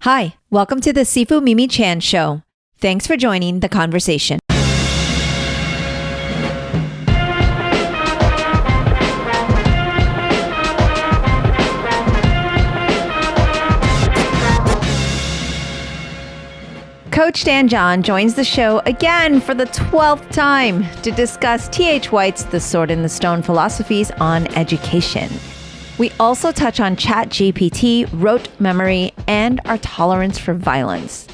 Hi, welcome to the Sifu Mimi Chan Show. Thanks for joining the conversation. Coach Dan John joins the show again for the 12th time to discuss T.H. White's The Sword in the Stone philosophies on education. We also touch on Chat GPT, rote memory, and our tolerance for violence.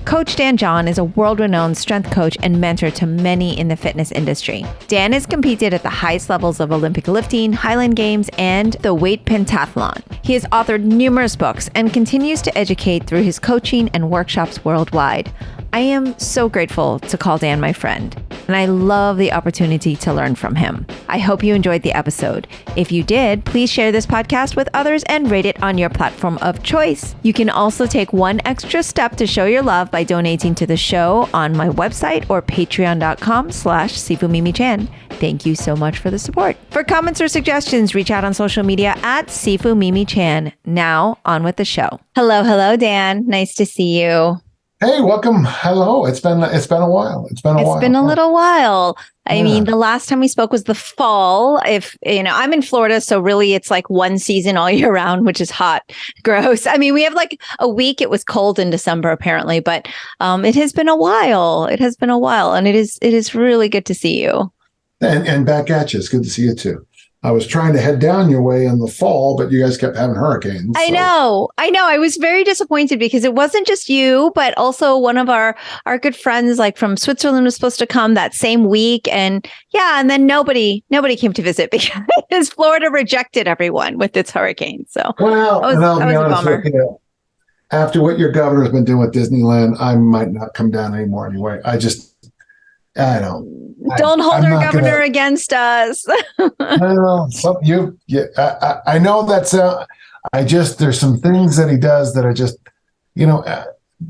Coach Dan John is a world-renowned strength coach and mentor to many in the fitness industry. Dan has competed at the highest levels of Olympic lifting, Highland Games, and the weight pentathlon. He has authored numerous books and continues to educate through his coaching and workshops worldwide. I am so grateful to call Dan my friend, and I love the opportunity to learn from him. I hope you enjoyed the episode. If you did, please share this podcast with others and rate it on your platform of choice. You can also take one extra step to show your love by donating to the show on my website or patreon.com/SifuMimiChan. Thank you so much for the support. For comments or suggestions, reach out on social media at SifuMimiChan. Now, on with the show. Hello, Dan. Nice to see you. Hey, welcome. Hello. It's been a while. It's been a little while. I mean, the last time we spoke was the fall. I'm in Florida, so really it's like one season all year round, which is hot, gross. I mean, we have like a week. It was cold in December, apparently, but it has been a while. It has been a while, and it is really good to see you. And back at you. It's good to see you too. I was trying to head down your way in the fall, but you guys kept having hurricanes. I know. I was very disappointed because it wasn't just you, but also one of our good friends, like from Switzerland, was supposed to come that same week. And then nobody came to visit because Florida rejected everyone with its hurricane. So I'll be honest with you, after what your governor's been doing with Disneyland, I might not come down anymore anyway. I don't hold our governor against us. I know that's there's some things that he does that are just,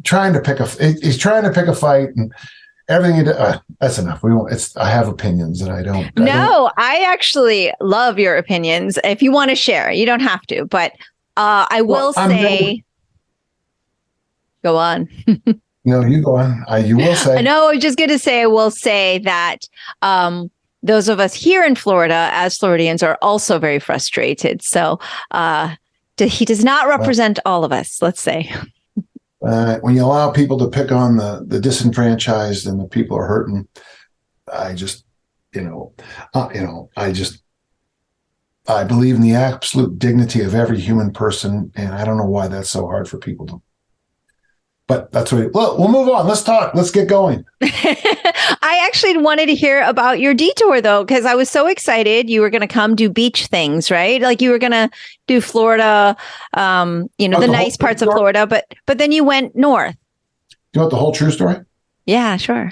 trying to pick he's trying to pick a fight and everything he does. That's enough. I have opinions and I don't. I actually love your opinions. If you want to share, you don't have to, but I will say, go on. No, you go on. You will say. No, I was just going to say, I will say that those of us here in Florida, as Floridians, are also very frustrated. So he does not represent all of us, let's say. When you allow people to pick on the disenfranchised and the people are hurting, I believe in the absolute dignity of every human person, and I don't know why that's so hard for people to. But that's what we'll move on. Let's talk. Let's get going. I actually wanted to hear about your detour, though, because I was so excited. You were going to come do beach things, right? Like you were going to do Florida, the nice parts of Florida, but then you went north. Do you want the whole true story? Yeah, sure.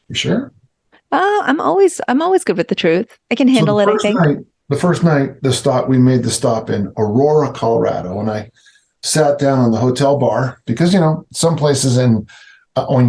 You sure? I'm always good with the truth. I can handle it, I think. The first night, we made the stop in Aurora, Colorado, and I sat down on the hotel bar because, some places when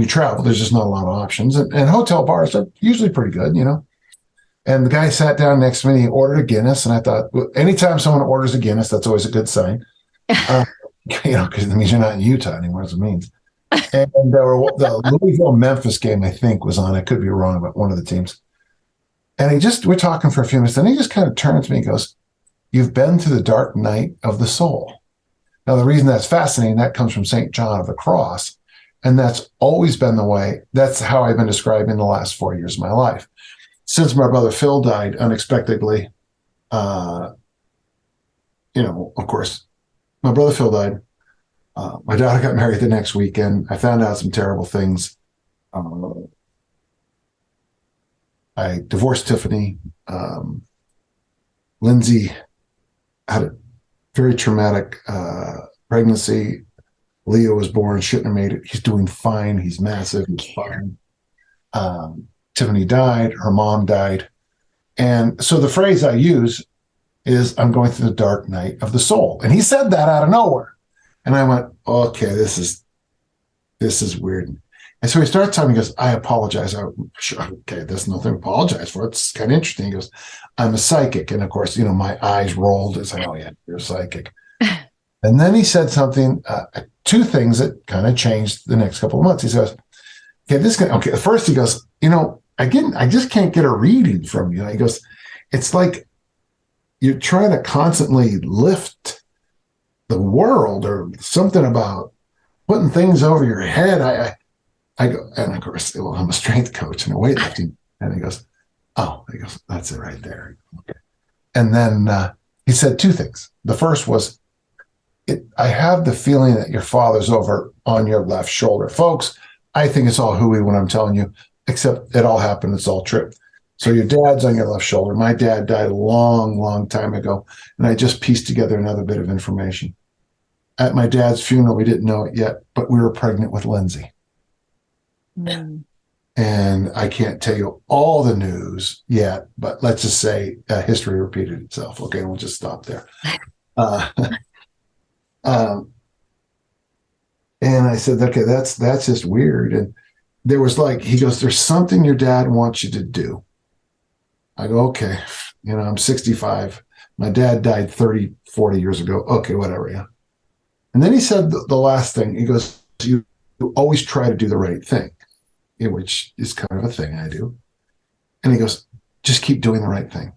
you travel, there's just not a lot of options. And hotel bars are usually pretty good, And the guy sat down next to me and he ordered a Guinness. And I thought, anytime someone orders a Guinness, that's always a good sign. Because it means you're not in Utah anymore, as it means. And the Louisville-Memphis game, I think, was on. I could be wrong about one of the teams. And we're talking for a few minutes. And he just kind of turned to me and goes, "You've been to the dark night of the soul." Now, the reason that's fascinating, that comes from St. John of the Cross, and that's always been the way. That's how I've been describing the last 4 years of my life. Since my brother Phil died unexpectedly, of course, my brother Phil died. My daughter got married the next weekend. I found out some terrible things. I divorced Tiffany. Lindsay had a very traumatic pregnancy. Leo was born, shouldn't have made it. He's doing fine. He's massive. He's fine. Tiffany died. Her mom died. And so the phrase I use is, "I'm going through the dark night of the soul." And he said that out of nowhere. And I went, okay, this is weird. And so he started telling me, he goes, "I apologize." Sure, okay, there's nothing to apologize for. It's kind of interesting. He goes, "I'm a psychic." And of course, my eyes rolled as, "Oh yeah, you're a psychic." And then he said something, two things that kind of changed the next couple of months. He says, okay, first he goes, I just can't get a reading from you. He goes, it's like you're trying to constantly lift the world or something about putting things over your head. I go, and of course, well, I'm a strength coach and a weightlifting. And he goes, that's it right there. Okay. And then he said two things. The first was, I have the feeling that your father's over on your left shoulder. Folks, I think it's all hooey when I'm telling you, except it all happened. It's all true. So your dad's on your left shoulder. My dad died a long, long time ago. And I just pieced together another bit of information. At my dad's funeral, we didn't know it yet, but we were pregnant with Lindsay. Mm. And I can't tell you all the news yet, but let's just say history repeated itself. Okay, we'll just stop there. And I said, okay, that's just weird. And there was he goes, there's something your dad wants you to do. I go, okay, I'm 65. My dad died 30, 40 years ago. Okay, whatever, yeah. And then he said the last thing. He goes, you always try to do the right thing, which is kind of a thing I do. And he goes, just keep doing the right thing.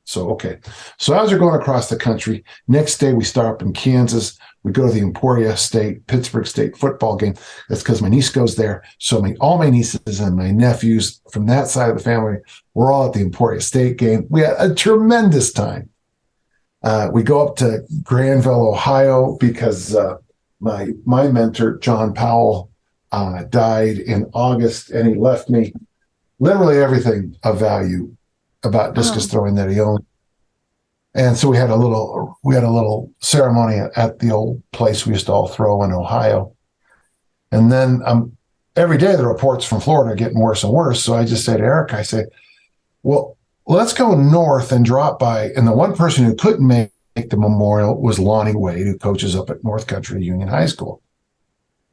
So, okay. So as we're going across the country, next day we start up in Kansas. We go to the Emporia State, Pittsburgh State football game. That's because my niece goes there. So all my nieces and my nephews from that side of the family were all at the Emporia State game. We had a tremendous time. We go up to Granville, Ohio, because my mentor, John Powell, died in August, and he left me literally everything of value about discus throwing that he owned. And so we had a little ceremony at the old place we used to all throw in Ohio. And then every day the reports from Florida are getting worse and worse. So I just say to Eric, I say, well, let's go north and drop by. And the one person who couldn't make the memorial was Lonnie Wade, who coaches up at North Country Union High School.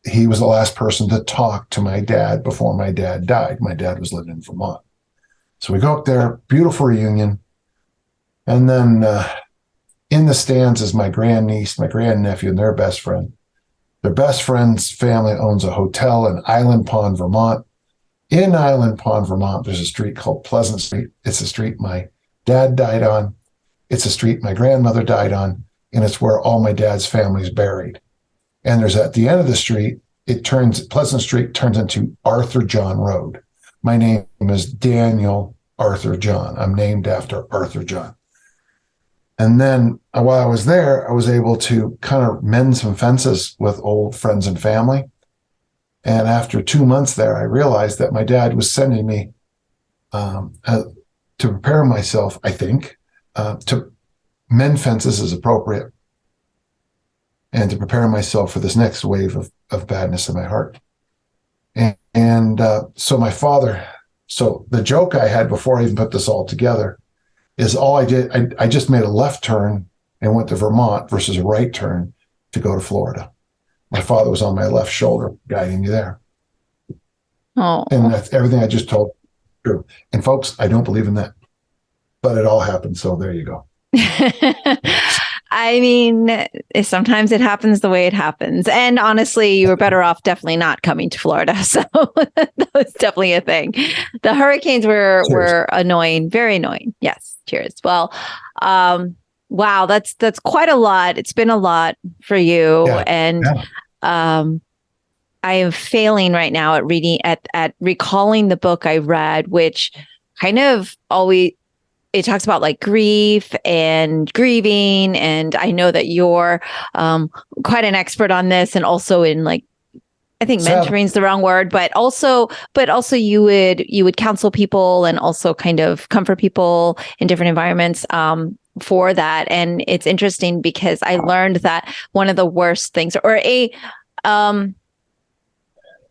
He was the last person to talk to my dad before my dad died. My dad was living in Vermont. So we go up there, beautiful reunion. And then in the stands is my grandniece, my grandnephew, and their best friend. Their best friend's family owns a hotel in Island Pond, Vermont. In Island Pond, Vermont, there's a street called Pleasant Street. It's a street my dad died on. It's a street my grandmother died on. And it's where all my dad's family is buried. And there's at the end of the street, Pleasant Street turns into Arthur John Road. My name is Daniel Arthur John. I'm named after Arthur John. And then while I was there, I was able to kind of mend some fences with old friends and family. And after 2 months there, I realized that my dad was sending me to prepare myself, I think, to mend fences as appropriate and to prepare myself for this next wave of badness in my heart. And so my father, so the joke I had before I even put this all together is all I did, I just made a left turn and went to Vermont versus a right turn to go to Florida. My father was on my left shoulder guiding me there. Oh. And that's everything I just told you. And folks, I don't believe in that, but it all happened. So there you go. I mean, sometimes it happens the way it happens. And honestly, you were better off definitely not coming to Florida. So that was definitely a thing. The hurricanes were annoying, very annoying. Yes. Cheers. Well, wow, that's quite a lot. It's been a lot for you. Yeah, and I am failing right now at reading, at recalling the book I read, which kind of always, it talks about like grief and grieving. And I know that you're quite an expert on this, and also in like, I think mentoring is the wrong word, but also you would counsel people and also kind of comfort people in different environments for that. And it's interesting because I learned that one of the worst things, or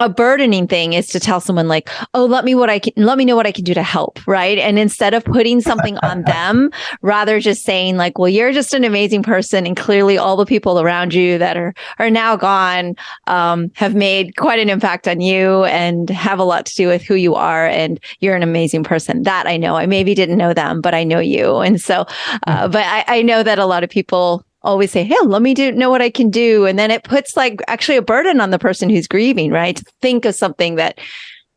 a burdening thing, is to tell someone like, oh, let me know what I can do to help. Right. And instead of putting something on them, rather just saying like, well, you're just an amazing person. And clearly all the people around you that are now gone have made quite an impact on you and have a lot to do with who you are. And you're an amazing person. That I know. I maybe didn't know them, but I know you. And so, but I know that a lot of people always say, hey, let me know what I can do. And then it puts like actually a burden on the person who's grieving, right? To think of something that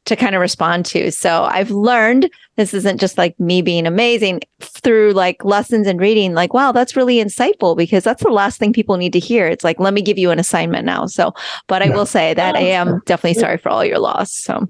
to kind of respond to. So I've learned this isn't just like me being amazing through like lessons and reading, like, wow, that's really insightful because that's the last thing people need to hear. It's like, let me give you an assignment now. So, but I will say that I am definitely sorry for all your loss. So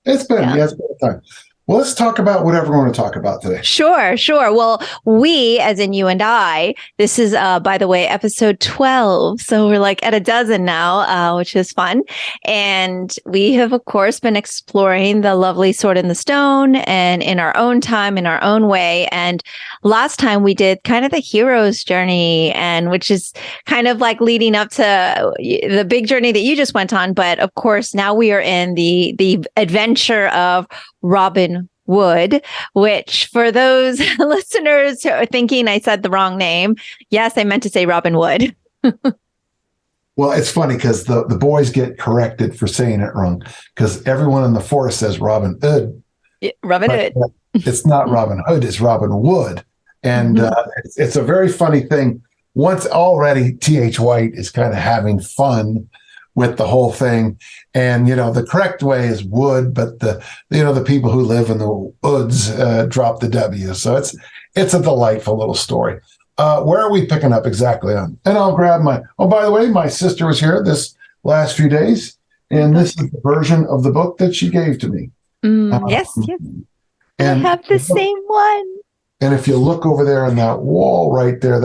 it's been a time. Well, let's talk about whatever we want to talk about today. Sure. Well, we, as in you and I, this is, by the way, episode 12. So we're like at a dozen now, which is fun. And we have, of course, been exploring the lovely Sword in the Stone and in our own time, in our own way. And last time we did kind of the hero's journey, and which is kind of like leading up to the big journey that you just went on. But of course, now we are in the adventure of Robin Wood, which for those listeners who are thinking I said the wrong name, yes, I meant to say Robin Wood. Well, it's funny because the boys get corrected for saying it wrong because everyone in the forest says Robin Hood. Yeah, Robin Hood. It's not Robin Hood, it's Robin Wood. And it's a very funny thing. Once already, T.H. White is kind of having fun with the whole thing. And, the correct way is wood, but the people who live in the woods drop the W. So it's a delightful little story. Where are we picking up exactly on? And I'll grab by the way, my sister was here this last few days, and this is the version of the book that she gave to me. Yes. And I have the same one. And if you look over there on that wall right there,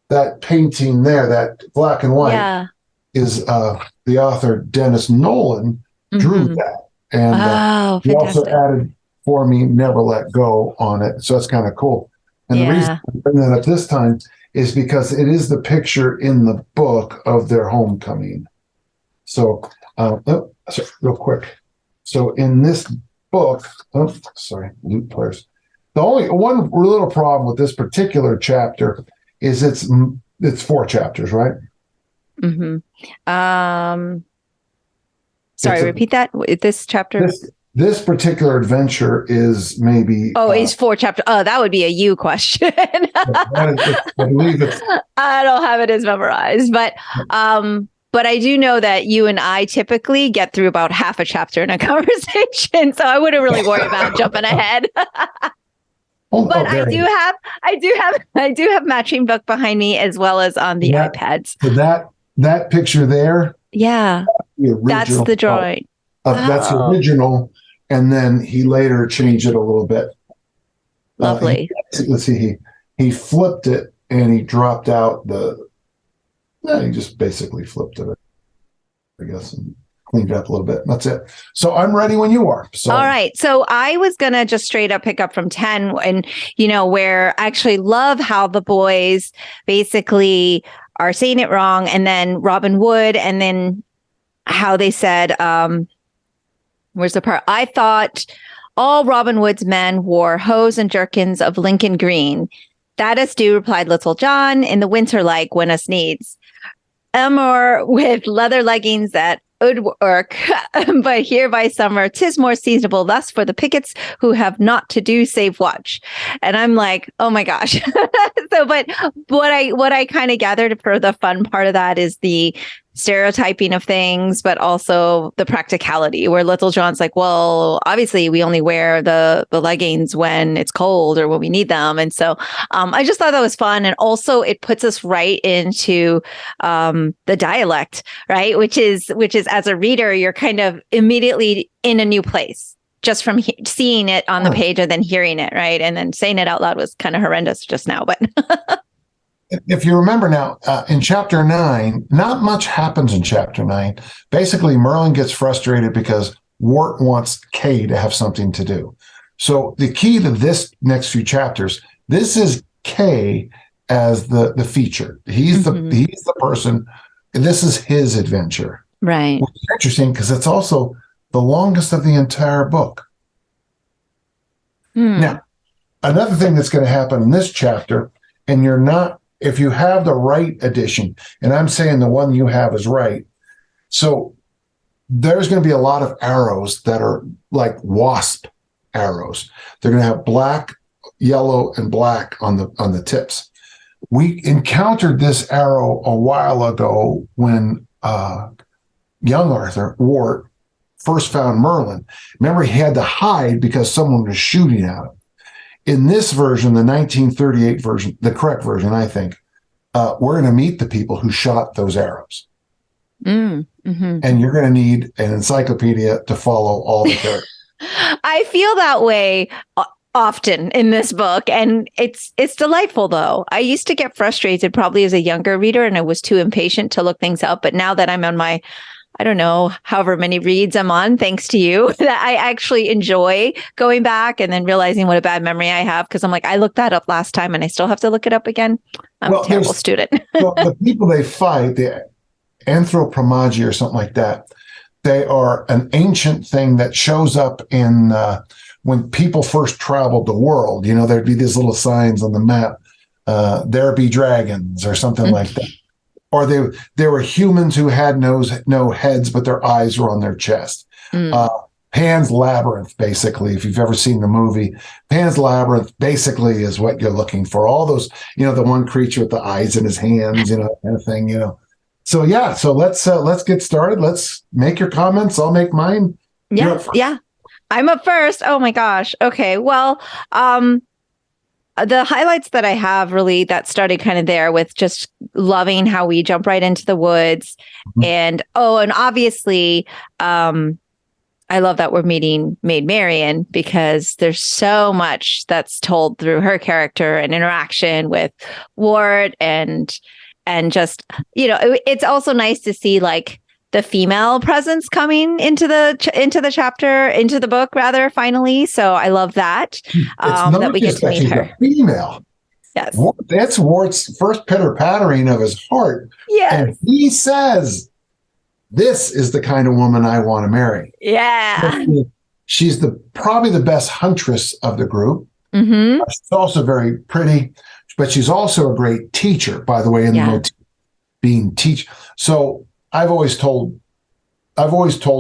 that painting there, that black and white, is the author Dennis Nolan drew that. And he also added for me Never Let Go on it. So that's kind of cool. And the reason I bring that up this time is because it is the picture in the book of their homecoming. So, real quick. So in this book, loot players. The only one little problem with this particular chapter is it's 4 chapters, right? Sorry, repeat that. This chapter. This particular adventure is maybe. It's 4 chapters. Oh, that would be a you question. I believe it's. I don't have it as memorized, but I do know that you and I typically get through about half a chapter in a conversation, so I wouldn't really worry about jumping ahead. But I do have matching book behind me as well as on the iPads. So that picture there. Yeah. That's the drawing. That's the original. And then he later changed it a little bit. Lovely. Let's see. He flipped it and he dropped out he just basically flipped it, I guess, and cleaned it up a little bit. That's it. So I'm ready when you are. So. All right. So I was going to just straight up pick up from 10 and, where I actually love how the boys basically are saying it wrong. And then Robin Wood, and then how they said, where's the part? I thought all Robin Wood's men wore hose and jerkins of Lincoln green. That us do, replied Little John, in the winter like when us needs. Or with leather leggings that would work, but here by summer, 'tis more seasonable thus for the pickets who have naught to do save watch. And I'm like, oh my gosh. So, but what I kind of gathered for the fun part of that is the stereotyping of things, but also the practicality where Little John's like, well, obviously we only wear the leggings when it's cold or when we need them. And so I just thought that was fun. And also it puts us right into the dialect, right? Which is as a reader, you're kind of immediately in a new place just from seeing it on the page and then hearing it, right? And then saying it out loud was kind of horrendous just now, but if you remember now, in chapter 9, not much happens in chapter 9. Basically, Merlin gets frustrated because Wart wants Kay to have something to do. So the key to this next few chapters, this is Kay as the feature. He's the person, and this is his adventure. Right. Which is interesting because it's also the longest of the entire book. Now, another thing that's going to happen in this chapter, and if you have the right edition, and I'm saying the one you have is right, so there's going to be a lot of arrows that are like wasp arrows. They're going to have black, yellow, and black on the tips. we encountered this arrow a while ago when young Arthur Wart first found Merlin. Remember, he had to hide because someone was shooting at him. In this version, the 1938 version, the correct version, I think, we're going to meet the people who shot those arrows. Mm-hmm. And you're going to need an encyclopedia to follow all the characters. I feel that way often in this book, and it's delightful though. I used to get frustrated probably as a younger reader, and I was too impatient to look things up. But now that I'm on my, I don't know, however many reads I'm on, thanks to you, that I actually enjoy going back and then realizing what a bad memory I have, because I'm like, I looked that up last time and I still have to look it up again. I'm a terrible student. Well, the people they fight, the anthropomagi or something like that, they are an ancient thing that shows up in when people first traveled the world. You know, there'd be these little signs on the map, there be dragons or something like that. Or they were humans who had no heads, but their eyes were on their chest. Pan's Labyrinth, basically, if you've ever seen the movie, Pan's Labyrinth basically is what you're looking for. All those, you know, the one creature with the eyes in his hands, you know, that kind of thing, you know. So yeah, so let's get started. Let's make your comments. I'll make mine. Yeah. I'm up first. Oh my gosh. Okay. Well, the highlights that I have really that started kind of there with just loving how we jump right into the woods. And obviously, I love that we're meeting Maid Marian, because there's so much that's told through her character and interaction with Wart, and just, you know, it's also nice to see like the female presence coming into the chapter, into the book rather, finally. So I love that, that we get to meet her. Female. Yes. That's Wart's first pitter-pattering of his heart. Yes. And he says, this is the kind of woman I want to marry. Yeah. She's probably the best huntress of the group. She's also very pretty, but she's also a great teacher, by the way, in the motif, being teach. So I've always told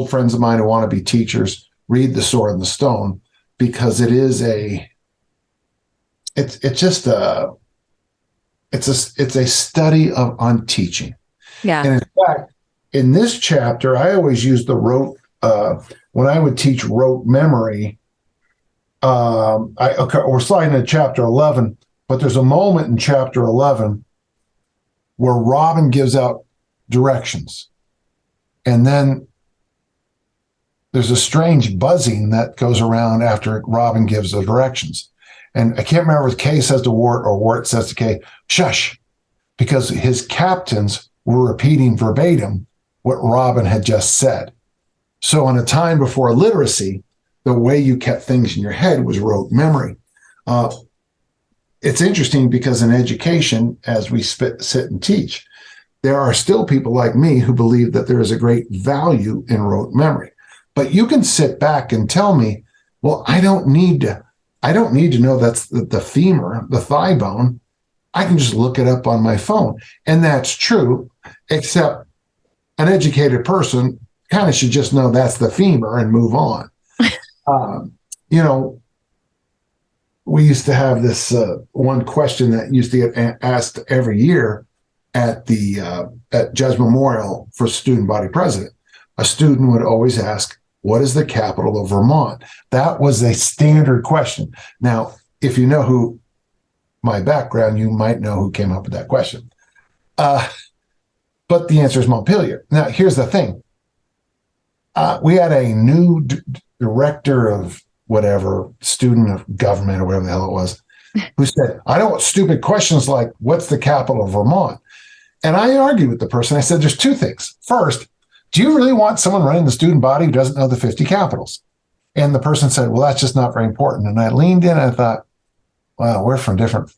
friends of mine who want to be teachers, read The Sword and the Stone, because it's a study on teaching. Yeah. And in fact, in this chapter, I always use the rote, when I would teach rote memory, we're sliding to chapter 11, but there's a moment in chapter 11 where Robin gives out directions. And then there's a strange buzzing that goes around after Robin gives the directions. And I can't remember if Kay says to Wart or Wart says to Kay, shush, because his captains were repeating verbatim what Robin had just said. So in a time before literacy, the way you kept things in your head was rote memory. It's interesting because in education, as we sit and teach, there are still people like me who believe that there is a great value in rote memory. But you can sit back and tell me, well, I don't need to know that's the femur, the thigh bone. I can just look it up on my phone. And that's true, except an educated person kind of should just know that's the femur and move on. You know, we used to have this one question that used to get asked every year at Judge Memorial for student body president. A student would always ask, what is the capital of Vermont? That was a standard question. Now, if you know who my background, you might know who came up with that question. But the answer is Montpelier. Now, here's the thing. We had a new director of whatever, student of government or whatever the hell it was, who said, I don't want stupid questions like, what's the capital of Vermont? And I argued with the person. I said, there's two things. First, do you really want someone running the student body who doesn't know the 50 capitals? And the person said, well, that's just not very important. And I leaned in and I thought, wow, we're from different,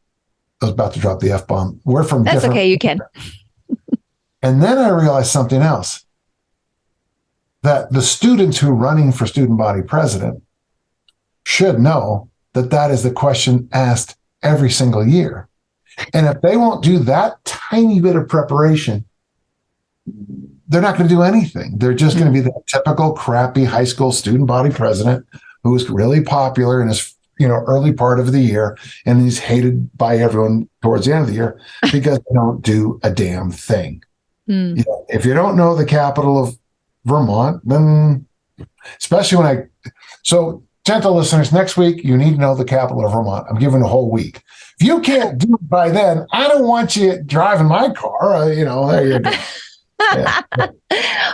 I was about to drop the F-bomb. We're from That's different. okay, you can. And then I realized something else, that the students who are running for student body president should know that that is the question asked every single year. And if they won't do that tiny bit of preparation, they're not going to do anything. They're just going to be the typical crappy high school student body president who is really popular and is early part of the year, and he's hated by everyone towards the end of the year because they don't do a damn thing. If you don't know the capital of Vermont, then especially so gentle listeners, next week, you need to know the capital of Vermont. I'm giving a whole week. If you can't do it by then, I don't want you driving my car. There you go. Yeah.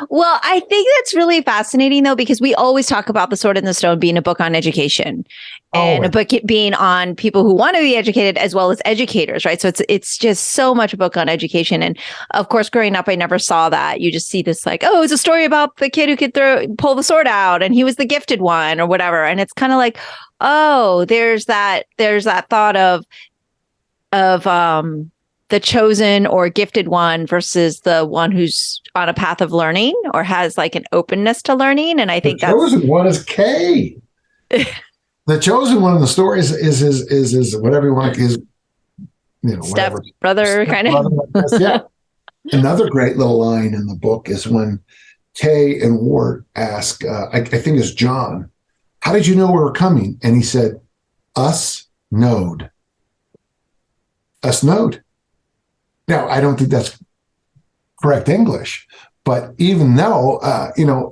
Well, I think that's really fascinating, though, because we always talk about The Sword in the Stone being a book on education and a book being on people who want to be educated as well as educators, right? So it's just so much a book on education. And of course, growing up, I never saw that. You just see this like, oh, it's a story about the kid who could pull the sword out and he was the gifted one or whatever. And it's kind of like, oh, there's that thought of the chosen or gifted one versus the one who's on a path of learning or has like an openness to learning. And I think the chosen one is Kay. The chosen one in the story is whatever you want, his step brother kind of. Yeah. Another great little line in the book is when Kay and Ward ask, I think it's John, how did you know we were coming? And he said, us knowed. Us knowed. Now, I don't think that's correct English, but even though,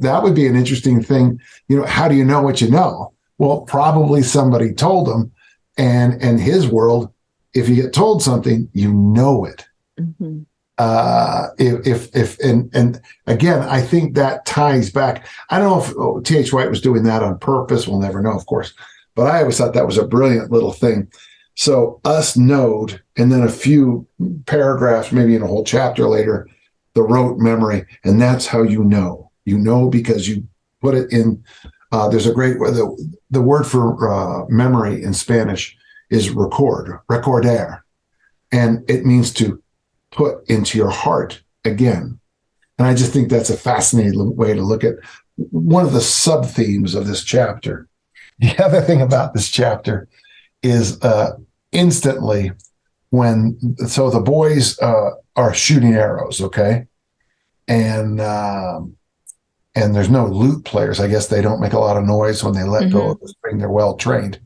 that would be an interesting thing. How do you know what you know? Well, probably somebody told him, and in his world, if you get told something, you know it. Mm-hmm. And again, I think that ties back. I don't know if T.H. White was doing that on purpose. We'll never know, of course, but I always thought that was a brilliant little thing. So us knowed, and then a few paragraphs, maybe in a whole chapter later, the rote memory. And that's how you know. You know because you put it in, there's a great, the word for memory in Spanish is recordar. And it means to put into your heart again. And I just think that's a fascinating way to look at one of the sub-themes of this chapter. The other thing about this chapter is instantly so the boys are shooting arrows, okay? And there's no lute players. I guess they don't make a lot of noise when they let go of the string. They're well trained.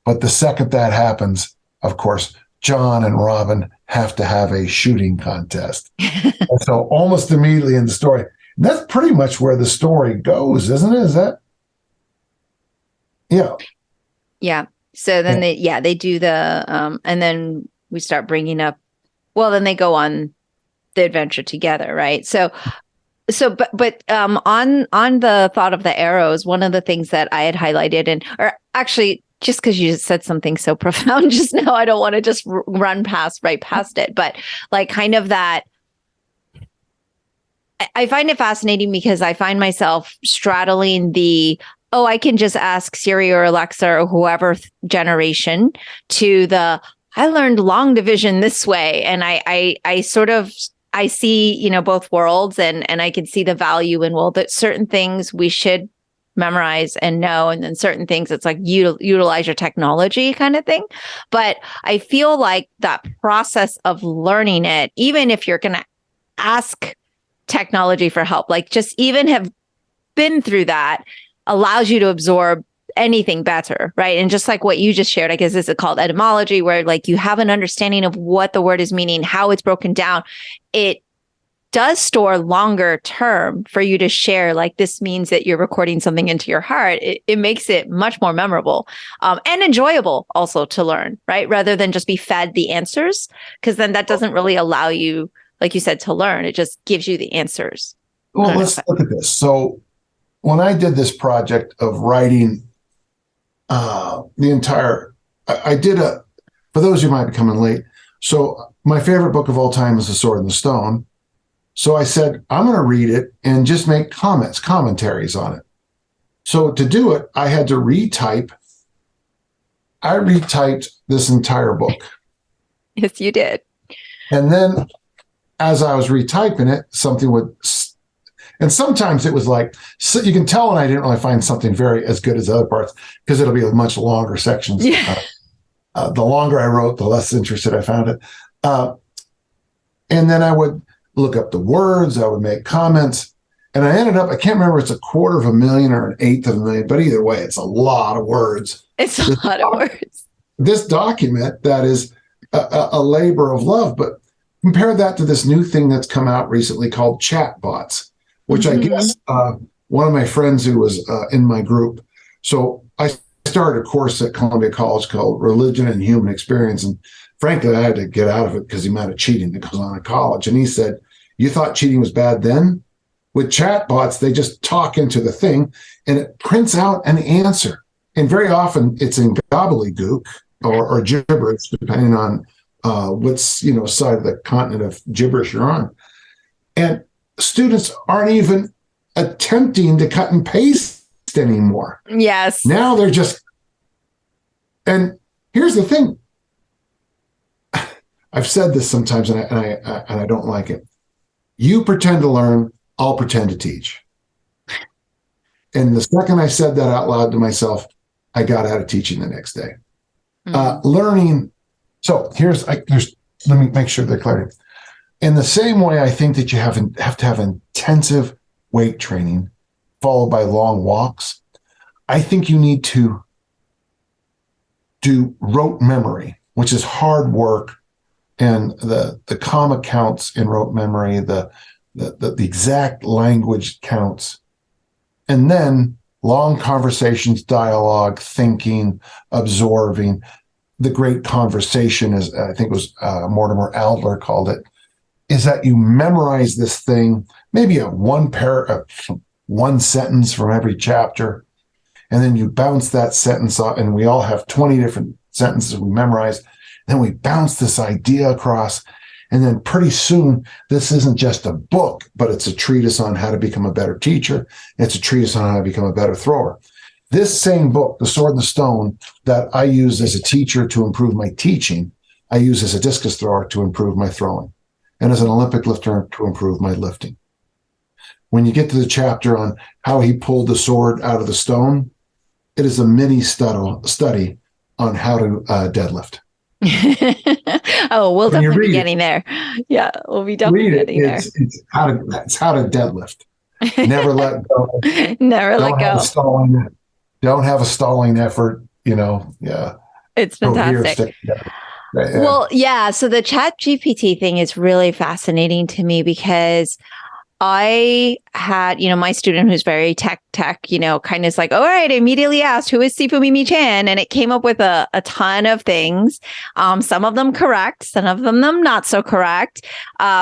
But the second that happens, of course, John and Robin have to have a shooting contest. And so almost immediately in the story, that's pretty much where the story goes, isn't it? Is that? Yeah. Yeah. So then they do the, and then we start bringing up, well, then they go on the adventure together. Right. But on the thought of the arrows, one of the things that I had highlighted or actually just because you said something so profound just now, I don't want to just run right past it, but like kind of that, I find it fascinating because I find myself straddling I can just ask Siri or Alexa or whoever generation to I learned long division this way. And I see, both worlds and I can see the value in, that certain things we should memorize and know. And then certain things it's like utilize your technology kind of thing. But I feel like that process of learning it, even if you're going to ask technology for help, like just even have been through that, allows you to absorb anything better, right? And just like what you just shared, I guess this is called etymology, where like you have an understanding of what the word is meaning, how it's broken down. It does store longer term for you to share. Like this means that you're recording something into your heart. It makes it much more memorable and enjoyable also to learn, right? Rather than just be fed the answers, because then that doesn't really allow you, like you said, to learn. It just gives you the answers. Well, let's look at this. So when I did this project of writing the entire, for those who might be coming late, so my favorite book of all time is The Sword and the Stone. So I said, I'm going to read it and just make commentaries on it. So to do it, I had to retype. I retyped this entire book. Yes, you did. And then as I was retyping it, something would, and sometimes it was like, so you can tell when I didn't really find something very as good as other parts, because it'll be much longer sections. Yeah. The longer I wrote, the less interested I found it. And then I would look up the words, I would make comments. And I ended up, I can't remember, it's 250,000 or 1/8 of a million, but either way, it's a lot of words. It's a lot of words. This document that is a labor of love, but compare that to this new thing that's come out recently called chat bots, which I guess one of my friends who was in my group. So I started a course at Columbia College called Religion and Human Experience. And frankly, I had to get out of it because the amount of cheating that goes on in college. And he said, you thought cheating was bad then? With chat bots, they just talk into the thing and it prints out an answer. And very often it's in gobbledygook or gibberish, depending on what's side of the continent of gibberish you're on. And students aren't even attempting to cut and paste anymore. Yes. Now they're just, and here's the thing. I've said this sometimes, and I don't like it. You pretend to learn, I'll pretend to teach. And the second I said that out loud to myself, I got out of teaching the next day. Learning. So let me make sure they're clear. In the same way, I think that you have to have intensive weight training followed by long walks. I think you need to do rote memory, which is hard work. And the comma counts in rote memory, the exact language counts. And then long conversations, dialogue, thinking, absorbing. The great conversation, is I think it was Mortimer Adler called it, is that you memorize this thing, maybe one sentence from every chapter, and then you bounce that sentence off, and we all have 20 different sentences we memorize. Then we bounce this idea across, and then pretty soon, this isn't just a book, but it's a treatise on how to become a better teacher. It's a treatise on how to become a better thrower. This same book, The Sword and the Stone, that I use as a teacher to improve my teaching, I use as a discus thrower to improve my throwing, and as an Olympic lifter to improve my lifting. When you get to the chapter on how he pulled the sword out of the stone, it is a mini study on how to deadlift. Oh, we'll definitely be getting there. Yeah, we'll be definitely getting there. It's how to deadlift. Never let go. Never let go. Don't have a stalling effort. Yeah. It's fantastic. Well, yeah. So the Chat GPT thing is really fascinating to me because I had, my student who's very tech, kind of is like, all right, I immediately asked, who is Sifumimi Chan? And it came up with a ton of things. Some of them correct, some of them not so correct,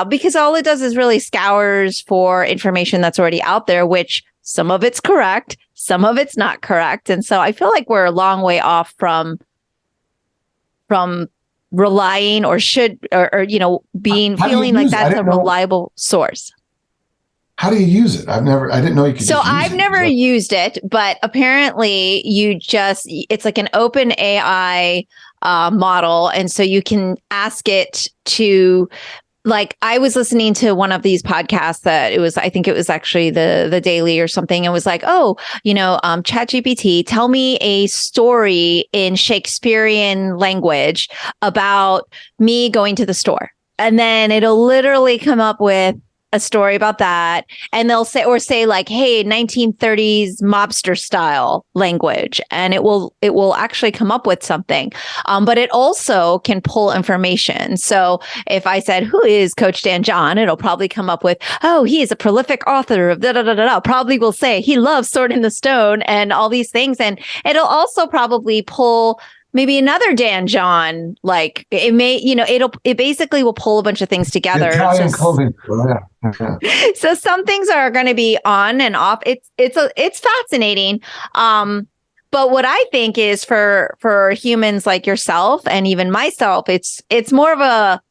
because all it does is really scours for information that's already out there, which some of it's correct, some of it's not correct. And so I feel like we're a long way off from relying or feeling like that's a reliable source. How do you use it? I didn't know you could. So I've never used it, but apparently it's like an open AI model. And so you can ask it to, like, I was listening to one of these podcasts that I think it was actually the Daily or something. It was like, Chat GPT, tell me a story in Shakespearean language about me going to the store. And then it'll literally come up with a story about that, and they'll say like, hey, 1930s mobster style language, and it will actually come up with something. But it also can pull information. So if I said, who is Coach Dan John, it'll probably come up with, oh, he is a prolific author of da da da da da. Probably will say he loves Sword in the Stone and all these things, and it'll also probably pull maybe another Dan John, like it may, it basically will pull a bunch of things together. Italian clothing. So some things are going to be on and off. It's fascinating. But what I think is for humans like yourself and even myself, it's more of a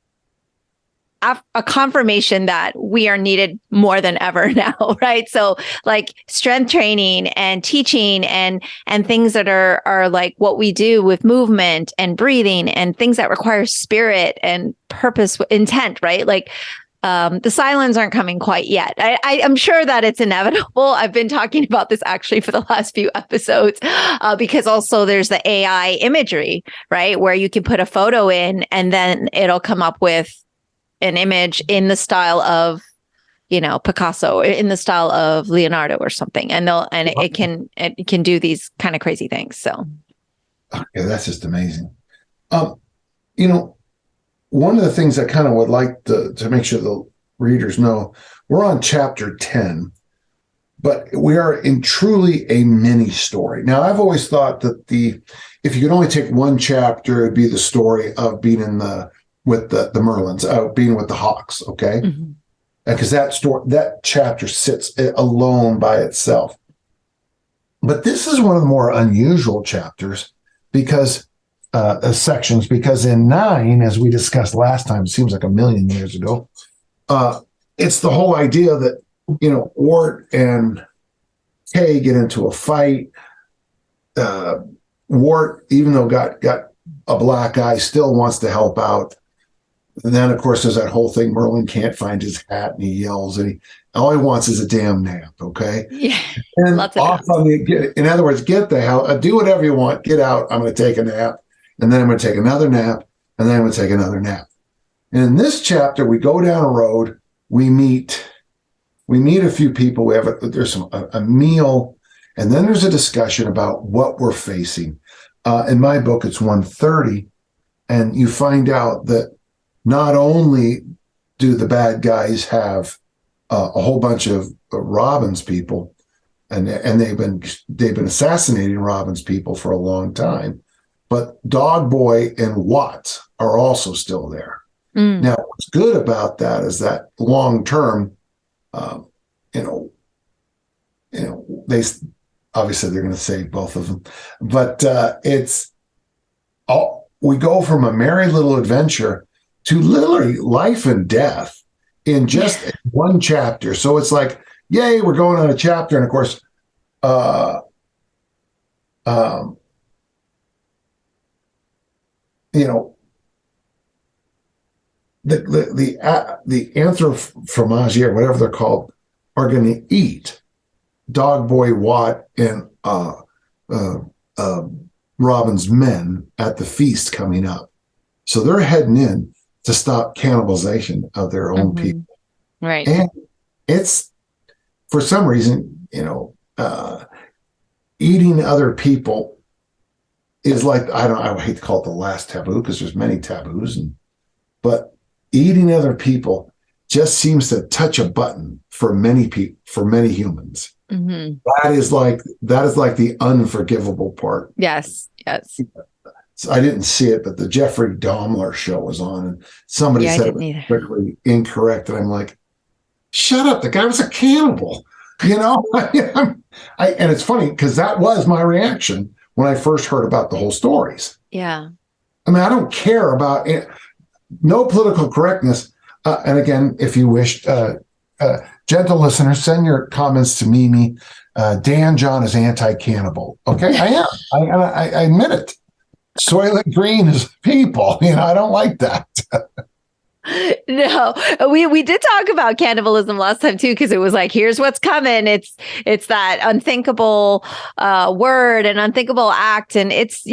confirmation that we are needed more than ever now, right? So like strength training and teaching and things that are like what we do with movement and breathing and things that require spirit and purpose, intent, right? Like the Cylons aren't coming quite yet. I'm sure that it's inevitable. I've been talking about this actually for the last few episodes because also there's the AI imagery, right? Where you can put a photo in and then it'll come up with an image in the style of Picasso in the style of Leonardo or something, and it can do these kind of crazy things. So, yeah, that's just amazing. You know, one of the things I kind of would like to make sure the readers know, we're on chapter 10, but we are in truly a mini story. Now, I've always thought that if you could only take one chapter, it'd be the story of being with the Merlins, being with the Hawks, okay? mm-hmm. Because that chapter sits alone by itself. But this is one of the more unusual chapters because sections, because in 9, as we discussed last time, it seems like a million years ago, it's the whole idea that, Wart and Kay get into a fight. Wart, even though got a black eye, still wants to help out. And then, of course, there's that whole thing. Merlin can't find his hat, and he yells, and all he wants is a damn nap. Okay, yeah, and lots of naps. In other words, get the hell, do whatever you want, get out. I'm going to take a nap, and then I'm going to take another nap, and then I'm going to take another nap. And in this chapter, we go down a road. We meet a few people. There's a meal, and then there's a discussion about what we're facing. In my book, it's 130, and you find out that not only do the bad guys have a whole bunch of Robin's people, and they've been assassinating Robin's people for a long time, but Dog Boy and Watts are also still there. Mm. Now, what's good about that is that long term, they obviously they're going to save both of them, but we go from a merry little adventure to literally life and death in just one chapter. So it's like, yay, we're going on a chapter. And of course, the anthropomage, or whatever they're called, are going to eat Dog Boy, Watt, and Robin's men at the feast coming up. So they're heading in to stop cannibalization of their own people. Right. And it's, for some reason, eating other people is like, I hate to call it the last taboo because there's many taboos, but eating other people just seems to touch a button for many people, for many humans. Mm-hmm. That is like the unforgivable part. Yes. So I didn't see it, but the Jeffrey Dahmer show was on, and somebody said it was quickly incorrect, and I'm like, "Shut up! The guy was a cannibal." And it's funny because that was my reaction when I first heard about the whole stories. Yeah. I mean, I don't care about it. No political correctness. And again, if you wish, gentle listeners, send your comments to Mimi. Dan John is anti-cannibal. Okay, I am. I admit it. Soylent Green is people. I don't like that. No, we did talk about cannibalism last time too, because it was like, here's what's coming. It's that unthinkable word and unthinkable act, and it's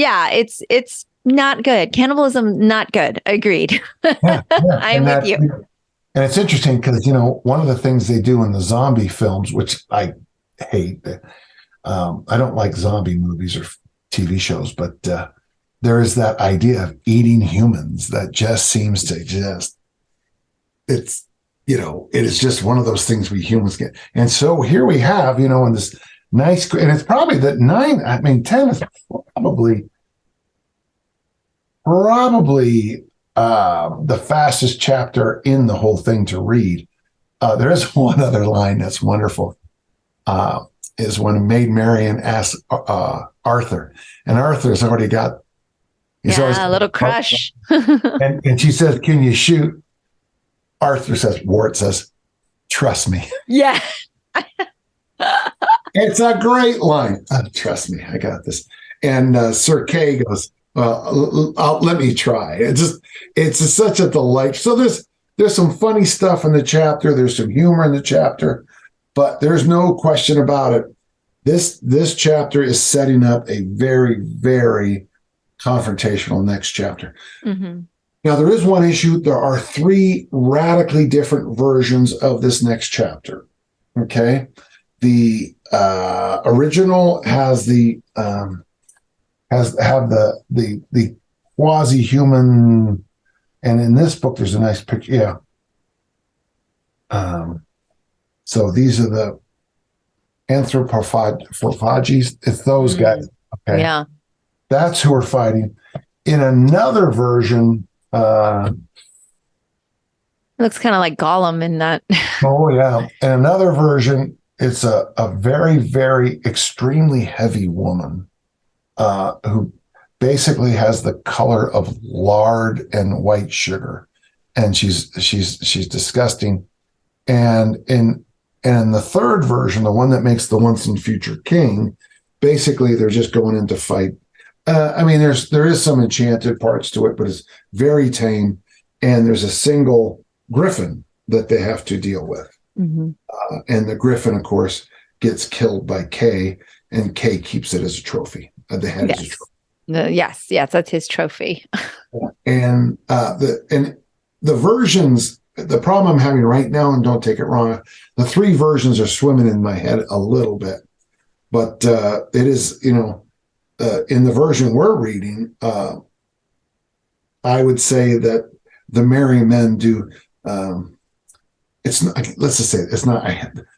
not good. Cannibalism, not good. Agreed. Yeah, I'm with you. And it's interesting because one of the things they do in the zombie films, which I hate, I don't like zombie movies or TV shows, but there is that idea of eating humans that just seems to it is just one of those things we humans get. And so here we have, in this nice, and it's probably that 10 is probably the fastest chapter in the whole thing to read. There is one other line that's wonderful, is when Maid Marian asks Arthur, and Arthur's already got a little crush. and she says, "Can you shoot?" Wart says, "Trust me." Yeah. It's a great line. Trust me, I got this. And Sir Kay goes, let me try. It's such a delight. So there's some funny stuff in the chapter. There's some humor in the chapter, but there's no question about it. This chapter is setting up a very, very confrontational next chapter. Mm-hmm. Now, there is one issue. There are 3 radically different versions of this next chapter. Okay. The original has the quasi-human, and in this book there's a nice picture. Yeah. So these are the anthropophages. It's those guys. Okay. Yeah. That's who are fighting. In another version, It looks kind of like Gollum in that. oh yeah. In another version, it's a very, very extremely heavy woman who basically has the color of lard and white sugar, and she's disgusting. And in the third version, the one that makes the once and future king, basically they're just going in to fight. I mean, there is some enchanted parts to it, but it's very tame. And there's a single griffin that they have to deal with. Mm-hmm. And the griffin, of course, gets killed by Kay, and Kay keeps it as a trophy. The head is a trophy. Yes, that's his trophy. And the versions, the problem I'm having right now, and don't take it wrong, the 3 versions are swimming in my head a little bit. But it is, in the version we're reading, I would say that the merry men do. It's not. Let's just say it's not.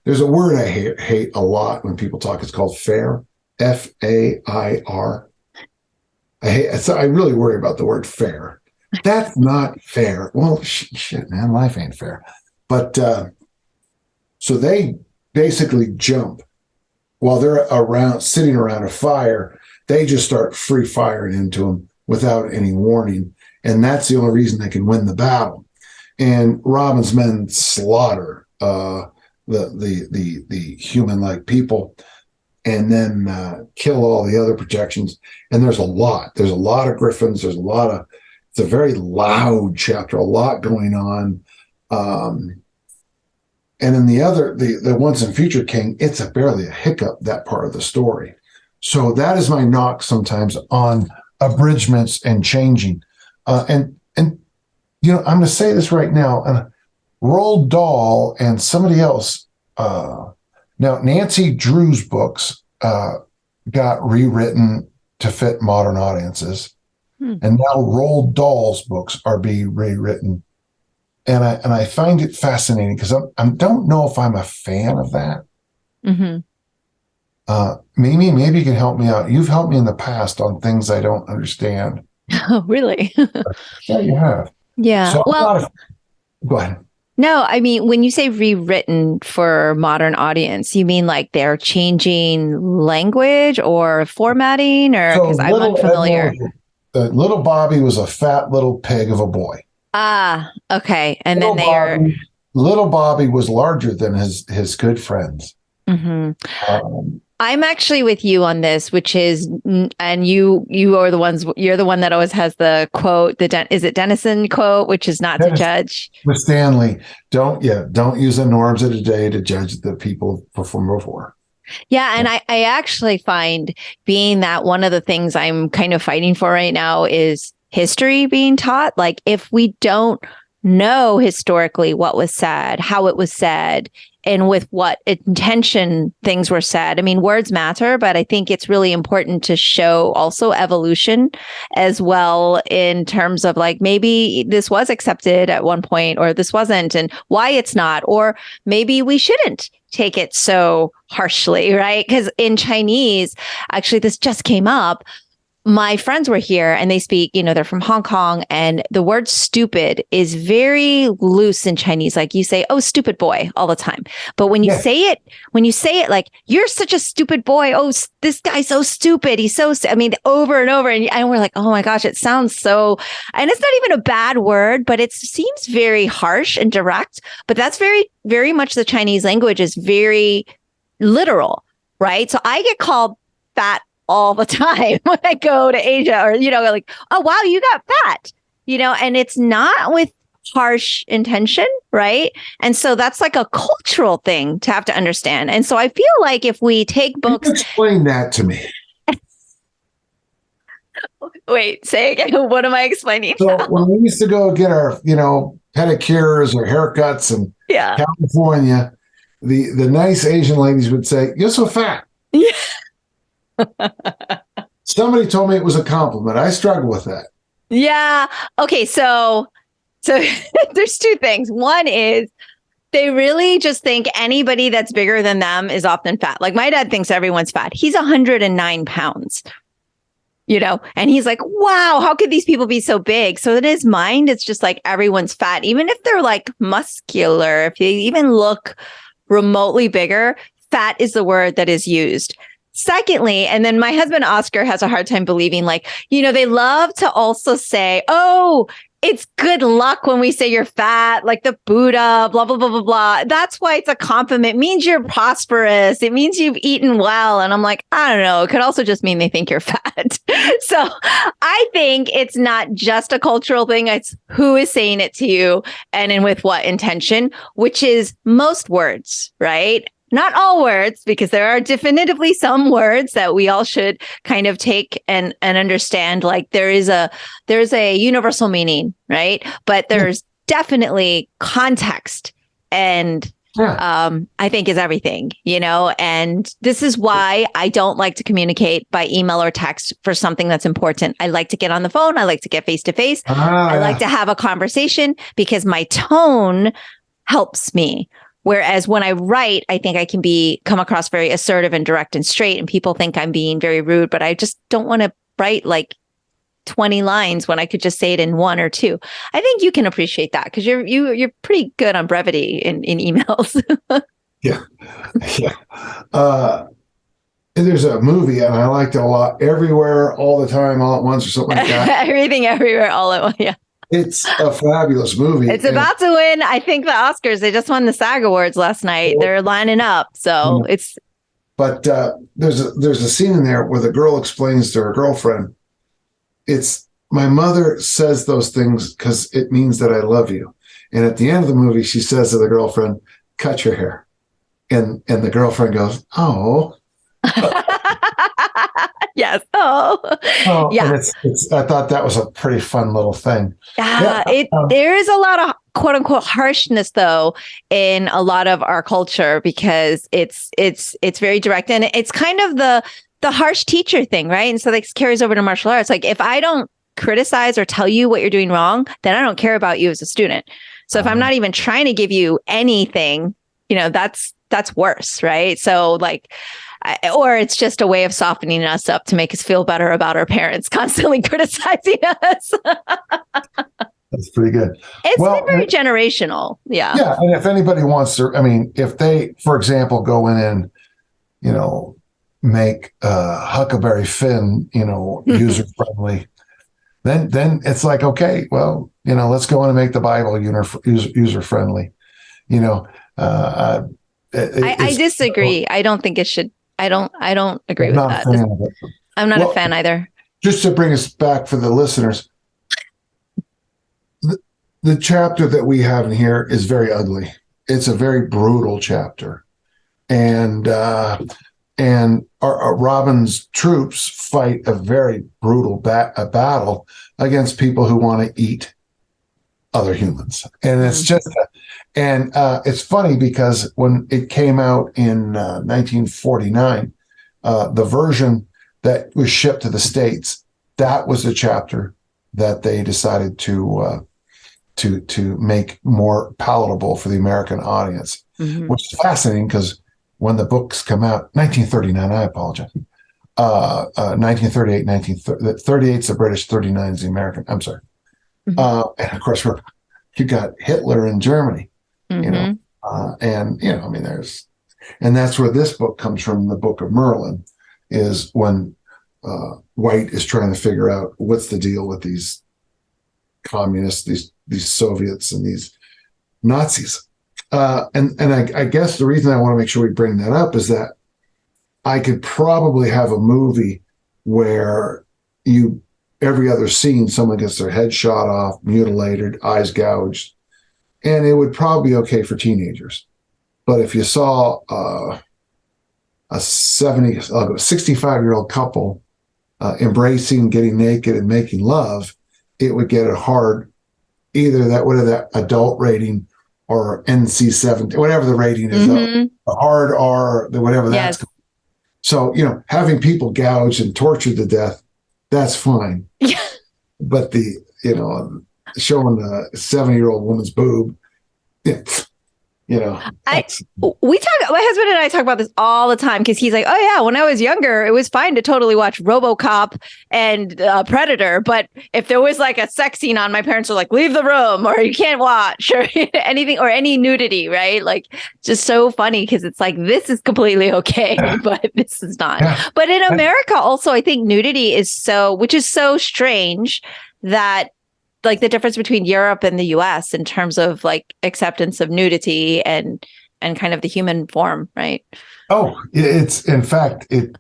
There's a word I hate a lot when people talk. It's called fair. Fair. I really worry about the word fair. That's not fair. Well, shit, man, life ain't fair. But so they basically jump while they're sitting around a fire. They just start free firing into them without any warning, and that's the only reason they can win the battle. And Robin's men slaughter the human-like people, and then kill all the other projections. And there's a lot of griffins. It's a very loud chapter, a lot going on. And in the once and future king, it's barely a hiccup, that part of the story. So that is my knock sometimes on abridgments and changing. And I'm going to say this right now. Roald Dahl and somebody else. Now, Nancy Drew's books got rewritten to fit modern audiences, and now Roald Dahl's books are being rewritten, and I find it fascinating because I don't know if I'm a fan of that. Mm-hmm. Mimi, maybe you can help me out. You've helped me in the past on things I don't understand. Oh, really? Yeah, you have. Yeah. So well, go ahead. No, I mean, when you say rewritten for modern audience, you mean like they're changing language or formatting, or because I'm unfamiliar. Little Bobby was a fat little pig of a boy. Ah, okay. And then Little Bobby was larger than his good friends. Mm-hmm. I'm actually with you on this, which is, and you're the one that always has the quote, is it Dennison quote, which is not to judge. With Stanley, don't use the norms of today to judge the people from before. Yeah. And I actually find being that one of the things I'm kind of fighting for right now is history being taught. Like if we don't know historically what was said, how it was said, and with what intention things were said. I mean, words matter, but I think it's really important to show also evolution as well in terms of like, maybe this was accepted at one point or this wasn't, and why it's not, or maybe we shouldn't take it so harshly, right? Because in Chinese, actually, this just came up. My friends were here and they speak, they're from Hong Kong, and the word stupid is very loose in Chinese. Like you say, oh, stupid boy all the time. But when you say it like, you're such a stupid boy. Oh, this guy's so stupid. He's so, over and over. And we're like, oh my gosh, it sounds so, and it's not even a bad word, but it seems very harsh and direct. But that's very, very much the Chinese language is very literal, right? So I get called fat all the time when I go to Asia, or, like, oh, wow, you got fat, and it's not with harsh intention, right? And so that's like a cultural thing to have to understand. And so I feel like if we take books. Explain that to me. Wait, say again. What am I explaining? So when we used to go get our, pedicures or haircuts in Yeah. California, the nice Asian ladies would say, "You're so fat." Yeah. Somebody told me it was a compliment. I struggle with that. Yeah. Okay. So there's two things. One is they really just think anybody that's bigger than them is often fat. Like my dad thinks everyone's fat. He's 109 pounds, and he's like, wow, how could these people be so big? So in his mind, it's just like everyone's fat, even if they're like muscular, if they even look remotely bigger, fat is the word that is used. Secondly, and then my husband Oscar has a hard time believing, like, they love to also say, oh, it's good luck when we say you're fat, like the Buddha, blah, blah, blah, blah, blah. That's why it's a compliment. It means you're prosperous. It means you've eaten well. And I'm like, I don't know. It could also just mean they think you're fat. So I think it's not just a cultural thing. It's who is saying it to you and with what intention, which is most words, right? Not all words, because there are definitively some words that we all should kind of take and understand. Like there's a universal meaning, right? But there's definitely context, and I think is everything, and this is why I don't like to communicate by email or text for something that's important. I like to get on the phone. I like to get face to face. I like to have a conversation because my tone helps me. Whereas when I write, I think I can come across very assertive and direct and straight, and people think I'm being very rude, but I just don't want to write like 20 lines when I could just say it in one or two. I think you can appreciate that because you're pretty good on brevity in emails. Yeah. There's a movie, and I liked it a lot. Everywhere, All the Time, All at Once, or something like that. Everything, everywhere, all at once. Yeah. It's a fabulous movie. It's about to win, I think, the Oscars. They just won the SAG Awards last night. They're lining up. So it's. But there's a scene in there where the girl explains to her girlfriend, "It's my mother says those things because it means that I love you." And at the end of the movie, she says to the girlfriend, "Cut your hair." And the girlfriend goes, "Oh." Yes. Oh, yeah. And I thought that was a pretty fun little thing. There is a lot of quote unquote harshness though in a lot of our culture because it's very direct, and it's kind of the harsh teacher thing, right? And so that carries over to martial arts. Like if I don't criticize or tell you what you're doing wrong, then I don't care about you as a student. So if I'm not even trying to give you anything, that's worse, right? So like. Or it's just a way of softening us up to make us feel better about our parents constantly criticizing us. That's pretty good. It's been very generational. Yeah. Yeah. And if anybody wants to, if they, for example, go in and, make Huckleberry Finn, user friendly, then it's like, okay, well, let's go in and make the Bible user friendly. I disagree. I don't think it should. I don't agree with that. I'm not a fan either. Just to bring us back for the listeners, the chapter that we have in here is very ugly. It's a very brutal chapter, and our Robin's troops fight a very brutal battle against people who want to eat other humans, and it's just. It's funny because when it came out in 1949, the version that was shipped to the States, that was the chapter that they decided to make more palatable for the American audience, which is fascinating because when the books come out, 1939, I apologize, 1938, 1938 is the British, 39 is the American. I'm sorry. And of course, you got Hitler in Germany. And that's where this book comes from. The Book of Merlin is when White is trying to figure out what's the deal with these communists, these Soviets, and these Nazis. And I guess the reason I want to make sure we bring that up is that I could probably have a movie where every other scene, someone gets their head shot off, mutilated, eyes gouged. And it would probably be okay for teenagers. But if you saw a 65-year-old couple embracing, getting naked, and making love, it would get a hard, either that would have that adult rating or NC-17, whatever the rating is, Mm-hmm. the hard R, the whatever that's. Yes. So, having people gouged and tortured to death, that's fine. Yeah. But showing a 70-year-old woman's boob, yeah, We talk, my husband and I talk about this all the time because he's like, oh yeah, when I was younger, it was fine to totally watch RoboCop and Predator. But if there was like a sex scene on, my parents were like, leave the room or you can't watch or anything or any nudity, right? Like just so funny because it's like, this is completely okay, but this is not. Yeah. But in America also, I think nudity is which is so strange that like the difference between Europe and the US in terms of like acceptance of nudity and kind of the human form, right? Oh, it's in fact, it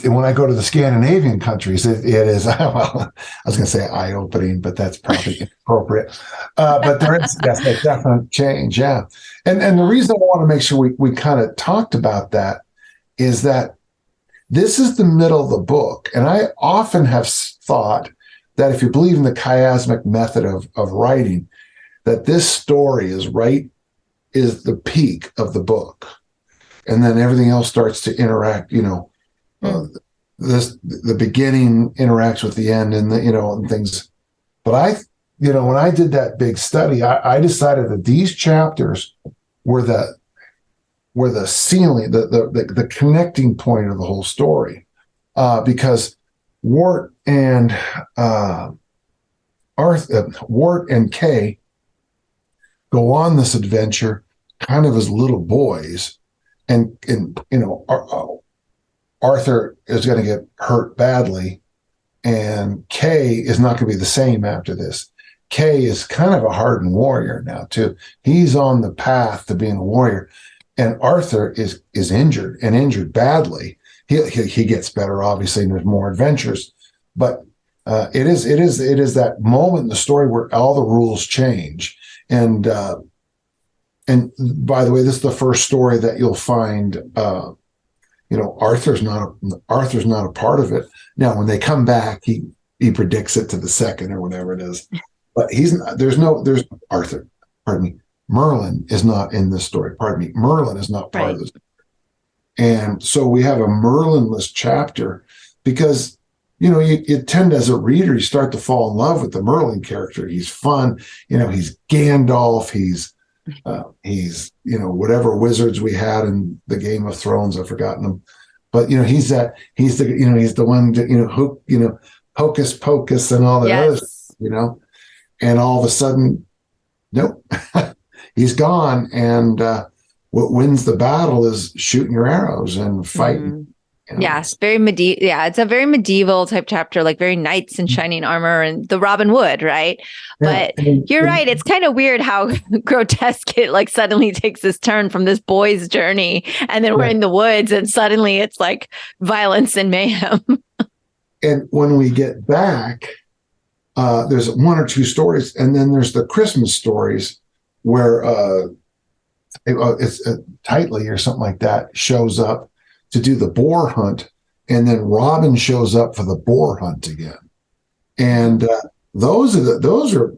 when I go to the Scandinavian countries, it is, well, I was going to say eye-opening, but that's probably inappropriate. But there is a definite change, yeah. And the reason I want to make sure we kind of talked about that is that this is the middle of the book. And I often have thought that if you believe in the chiasmic method of writing, that this story is the peak of the book. And then everything else starts to interact, the beginning interacts with the end and and things. But when I did that big study, I decided that these chapters were the ceiling, the connecting point of the whole story. Because Wart and Wart and Kay go on this adventure kind of as little boys, and Arthur is going to get hurt badly, and Kay is not going to be the same after this. Kay is kind of a hardened warrior now too. He's on the path to being a warrior, and Arthur is injured and injured badly. He gets better, obviously, and there's more adventures. But it is that moment in the story where all the rules change. And by the way, this is the first story that you'll find. Arthur's not a part of it. Now, when they come back, he predicts it to the second or whatever it is. But there's Arthur. Pardon me. Merlin is not in this story. Pardon me. Merlin is not part of this. And so we have a Merlin-less chapter because, you tend as a reader, you start to fall in love with the Merlin character. He's fun. He's Gandalf. He's whatever wizards we had in the Game of Thrones. I've forgotten them. But, he's the one that, hocus pocus and all that other stuff, and all of a sudden, nope, he's gone. And, what wins the battle is shooting your arrows and fighting. Yes, very medieval. Yeah, it's a very medieval type chapter, like very knights in shining armor and the Robin Hood, right? Yeah. But you're right. It's kind of weird how grotesque it like suddenly takes this turn from this boy's journey, and then we're in the woods, and suddenly it's like violence and mayhem. And when we get back, there's one or two stories, and then there's the Christmas stories where it's Tightly or something like that shows up to do the boar hunt, and then Robin shows up for the boar hunt again. And those are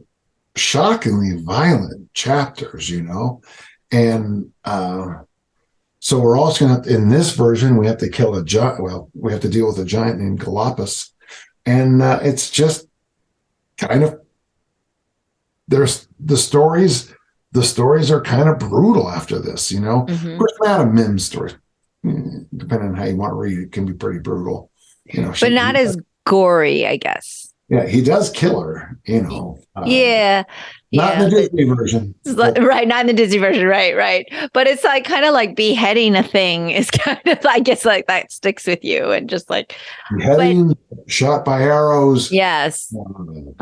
shockingly violent chapters, And so we're also going to, in this version, we have to kill a giant. Well, we have to deal with a giant named Galapagos, and it's just kind of there's the stories. The stories are kind of brutal after this, Mm-hmm. Of course, Madam Mim's stories, depending on how you want to read it, can be pretty brutal, but not as gory, I guess. Yeah, he does kill her, Not in the Disney version. Right, not in the Disney version, right. But it's like kind of like beheading a thing is kind of, I guess, like that sticks with you and just like beheading, shot by arrows. Yes.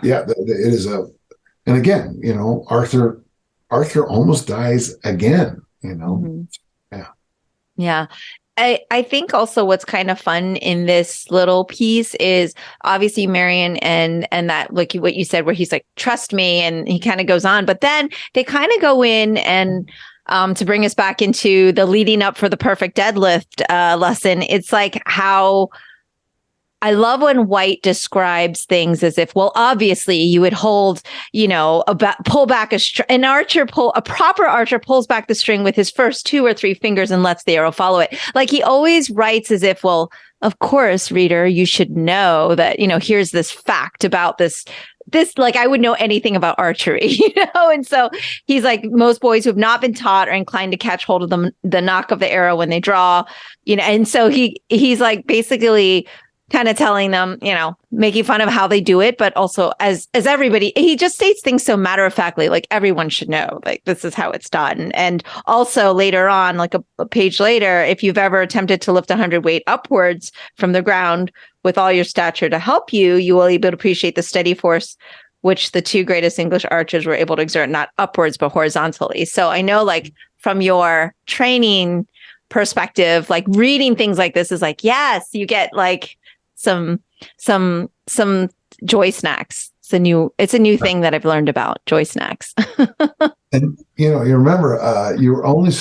It is and again, Arthur almost dies again, Mm-hmm. Yeah. I think also what's kind of fun in this little piece is obviously Marion and that, like what you said, where he's like, trust me. And he kind of goes on, but then they kind of go in and to bring us back into the leading up for the perfect deadlift lesson. It's like how I love when White describes things as if, well, obviously you would hold, pull back a proper archer pulls back the string with his first 2 or 3 fingers and lets the arrow follow it. Like he always writes as if, well, of course, reader, you should know that, here's this fact about this, like I would know anything about archery, And so he's like, most boys who have not been taught are inclined to catch hold of the knock of the arrow when they draw, and so he's like basically kind of telling them, making fun of how they do it, but also as everybody, he just states things so matter of factly, like everyone should know, like this is how it's done. And also later on, like a page later, if you've ever attempted to lift 100 weight upwards from the ground with all your stature to help you, you will be able to appreciate the steady force which the 2 greatest English archers were able to exert, not upwards, but horizontally. So I know, like, from your training perspective, like reading things like this is like, yes, you get like some joy snacks. It's a new thing that I've learned about joy snacks. And you remember, you're only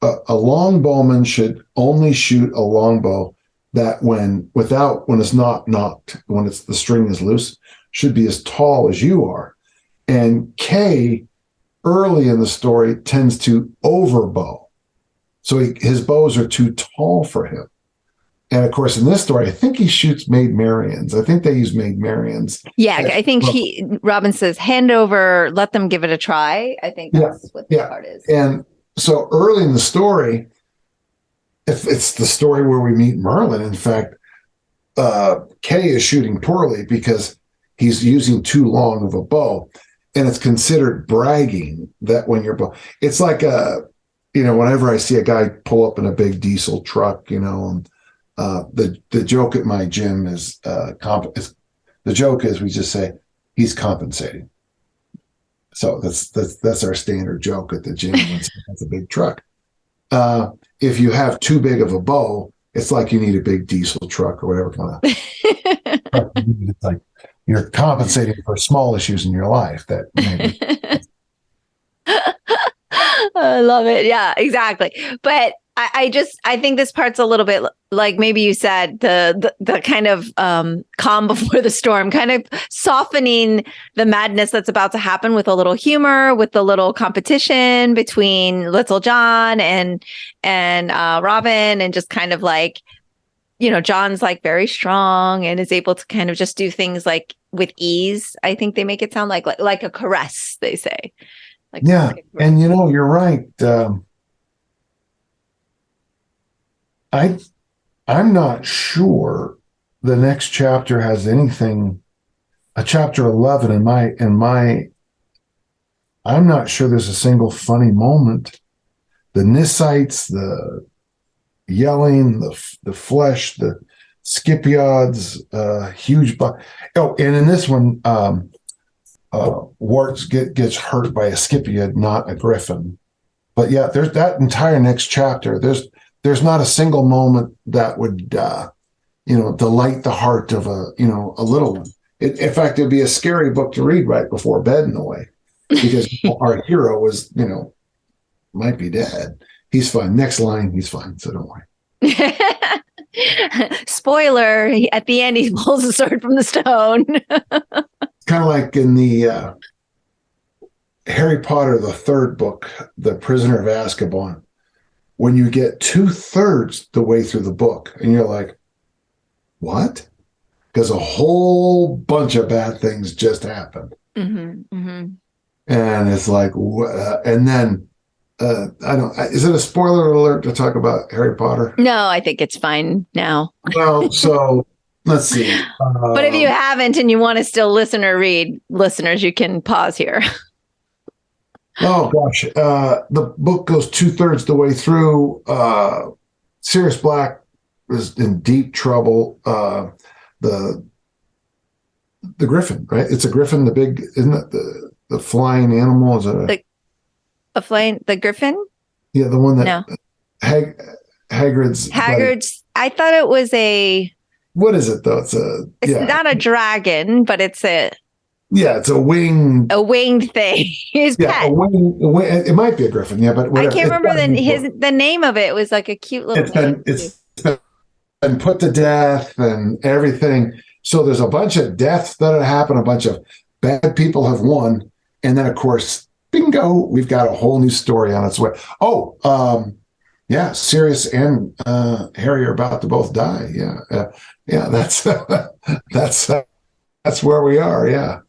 a longbowman should only shoot a longbow that when it's not knocked, when the string is loose, should be as tall as you are. And Kay, early in the story, tends to overbow, so his bows are too tall for him. And of course, in this story, I think he shoots Maid Marians. I think they use Maid Marians. Yeah, I think Robin says, hand over, let them give it a try. I think that's what the part is. And so early in the story, if it's the story where we meet Merlin, in fact, Kay is shooting poorly because he's using too long of a bow. And it's considered bragging that when you're it's like whenever I see a guy pull up in a big diesel truck, and the joke at my gym is the joke is we just say he's compensating. So that's our standard joke at the gym. That's a big truck. If you have too big of a bow, it's like you need a big diesel truck or whatever kind of. It's like you're compensating for small issues in your life that maybe. I love it. Yeah, exactly. But I think this part's a little bit like maybe you said the kind of calm before the storm, kind of softening the madness that's about to happen with a little humor, with the little competition between Little John and Robin, and just kind of like, John's like very strong and is able to kind of just do things like with ease. I think they make it sound like a caress, they say. And you're right. I'm not sure the next chapter has anything. A chapter 11 in my. I'm not sure there's a single funny moment. The Nissites, the yelling, the flesh, the Scipiods, huge. And in this one, Warts gets hurt by a Scipiod, not a griffin. But yeah, there's that entire next chapter. There's not a single moment that would, delight the heart of a little one. In fact, it'd be a scary book to read right before bed in a way, because our hero might be dead. He's fine. Next line, he's fine. So don't worry. Spoiler, at the end, he pulls a sword from the stone. Kind of like in the Harry Potter, the 3rd book, The Prisoner of Azkaban, when you get 2/3 the way through the book and you're like, what? Because a whole bunch of bad things just happened. Mm-hmm, mm-hmm. And it's like, and then is it a spoiler alert to talk about Harry Potter? No, I think it's fine now. Well, so let's see. But if you haven't and you want to still listen or read, listeners, you can pause here. Oh gosh, the book goes 2/3 the way through. Sirius Black is in deep trouble. The griffin, right? It's a griffin. The big, isn't it the flying animal? Is it the griffin? Yeah, the one that no. Hagrid's. I thought it was a. What is it though? It's not a dragon, but it's a. Yeah, it's a winged thing. His pet. A wing, it might be a griffin. Yeah, but whatever. I can't remember the name of it. It was like a cute little. It's been and put to death and everything. So there's a bunch of deaths that have happened, a bunch of bad people have won. And then, of course, bingo, we've got a whole new story on its way. Yeah, Sirius and Harry are about to both die. Yeah, that's that's where we are. Yeah.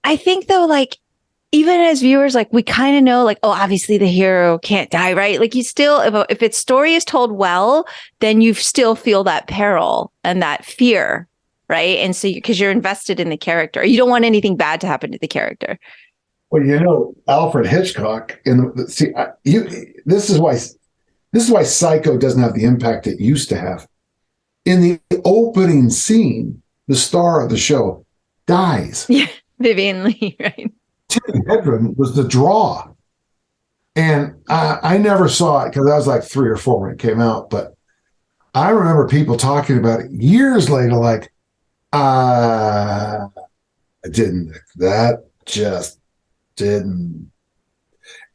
I think though, like, even as viewers, like, we kind of know, like, oh, obviously the hero can't die, right? Like, you still, if its story is told well, then you still feel that peril and that fear, right? And so, because you're invested in the character, you don't want anything bad to happen to the character. Well, Alfred Hitchcock, this is why Psycho doesn't have the impact it used to have. In the opening scene, the star of the show dies. Yeah, Vivian Lee, right? Tim Hedren was the draw. And I never saw it because I was like 3 or 4 when it came out. But I remember people talking about it years later, like, I didn't. That just didn't.